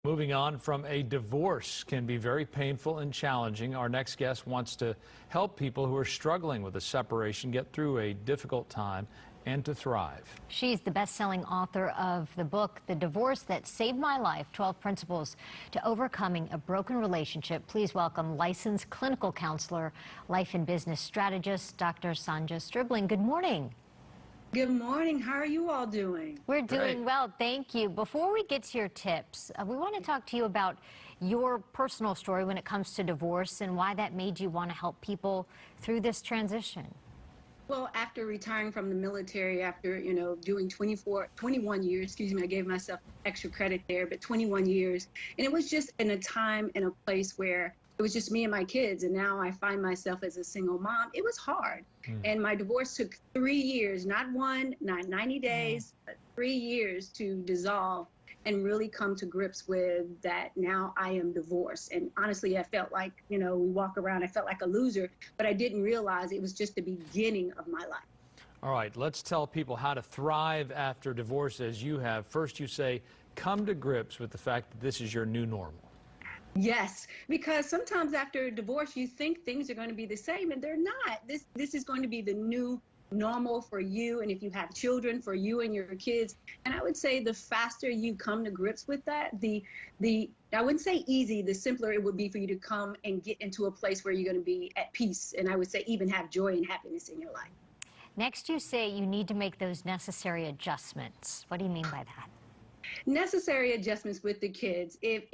Moving on from a divorce can be very painful and challenging. Our next guest wants to help people who are struggling with a separation get through a difficult time and to thrive. She's the best-selling author of the book, The Divorce That Saved My Life, 12 Principles to Overcoming a Broken Relationship. Please welcome licensed clinical counselor, life and business strategist, Dr. Sonja Stribling. Good morning. Good morning. How are you all doing? We're doing well, thank you. Before we get to your tips, we want to talk to you about your personal story when it comes to divorce and why that made you want to help people through this transition. Well, after retiring from the military, after, doing 21 years, I gave myself extra credit there, but 21 years. And it was just in a time and a place where it was just me and my kids, and now I find myself as a single mom. It was hard. And my divorce took 3 years, not one, not 90 days, but 3 years to dissolve and really come to grips with that now I am divorced. And honestly, I felt like, we walk around, I felt like a loser, but I didn't realize it was just the beginning of my life. All right, let's tell people how to thrive after divorce as you have. First, you say, come to grips with the fact that this is your new normal. Yes, because sometimes after divorce, you think things are going to be the same, and they're not. This is going to be the new normal for you, and if you have children, for you and your kids. And I would say the faster you come to grips with that, I wouldn't say easy, the simpler it would be for you to come and get into a place where you're going to be at peace, and I would say even have joy and happiness in your life. Next, you say you need to make those necessary adjustments. What do you mean by that? Necessary adjustments with the kids. If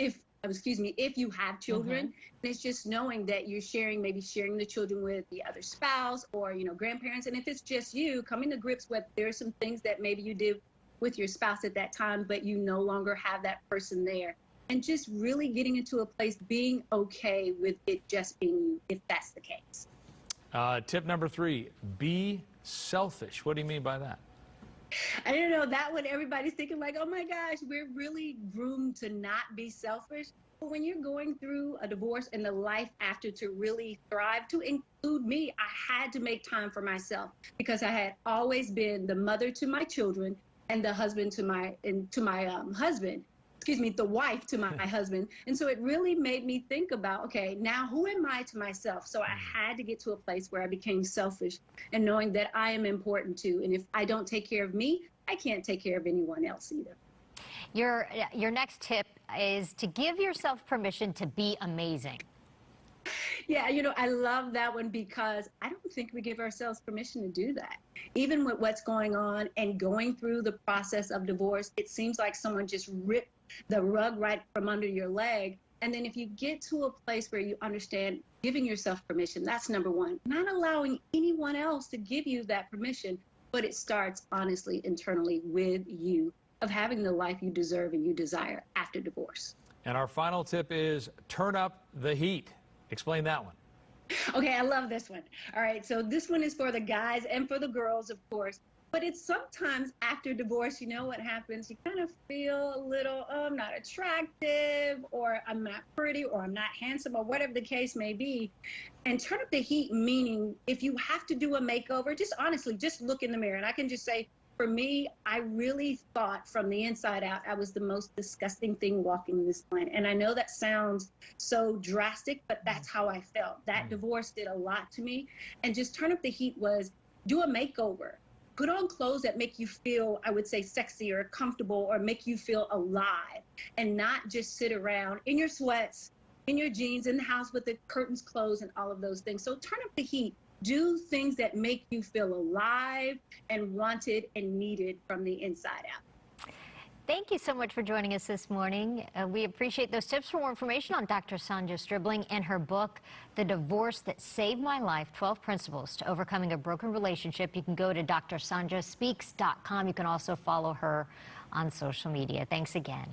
you have children, it's just knowing that you're maybe sharing the children with the other spouse or, grandparents. And if it's just you, coming to grips with there are some things that maybe you did with your spouse at that time, but you no longer have that person there. And just really getting into a place, being okay with it just being you, if that's the case. Tip number 3, be selfish. What do you mean by that? I don't know, that one everybody's thinking like, oh my gosh, we're really groomed to not be selfish. But when you're going through a divorce and the life after to really thrive, to include me, I had to make time for myself because I had always been the mother to my children and the husband to my husband. The wife to my husband. And so it really made me think about, okay, now who am I to myself? So I had to get to a place where I became selfish and knowing that I am important too. And if I don't take care of me, I can't take care of anyone else either. Your next tip is to give yourself permission to be amazing. Yeah, I love that one because I don't think we give ourselves permission to do that. Even with what's going on and going through the process of divorce, it seems like someone just ripped the rug right from under your leg. And then if you get to a place where you understand giving yourself permission, that's number one. Not allowing anyone else to give you that permission, but it starts honestly internally with you of having the life you deserve and you desire after divorce. And our final tip is turn up the heat. Explain that one. Okay, I love this one. All right, so this one is for the guys and for the girls, of course. But it's sometimes after divorce, what happens? You kind of feel a little, oh, I'm not attractive, or I'm not pretty, or I'm not handsome, or whatever the case may be. And turn up the heat, meaning if you have to do a makeover, just honestly, just look in the mirror. And I can just say, for me, I really thought from the inside out, I was the most disgusting thing walking this planet. And I know that sounds so drastic, but that's how I felt. That divorce did a lot to me. And just turn up the heat was do a makeover. Put on clothes that make you feel, I would say, sexy or comfortable or make you feel alive and not just sit around in your sweats, in your jeans, in the house with the curtains closed and all of those things. So turn up the heat. Do things that make you feel alive and wanted and needed from the inside out. Thank you so much for joining us this morning. We appreciate those tips. For more information on Dr. Sonja Stribling and her book, The Divorce That Saved My Life, 12 Principles to Overcoming a Broken Relationship, you can go to drsonjaspeaks.com. You can also follow her on social media. Thanks again.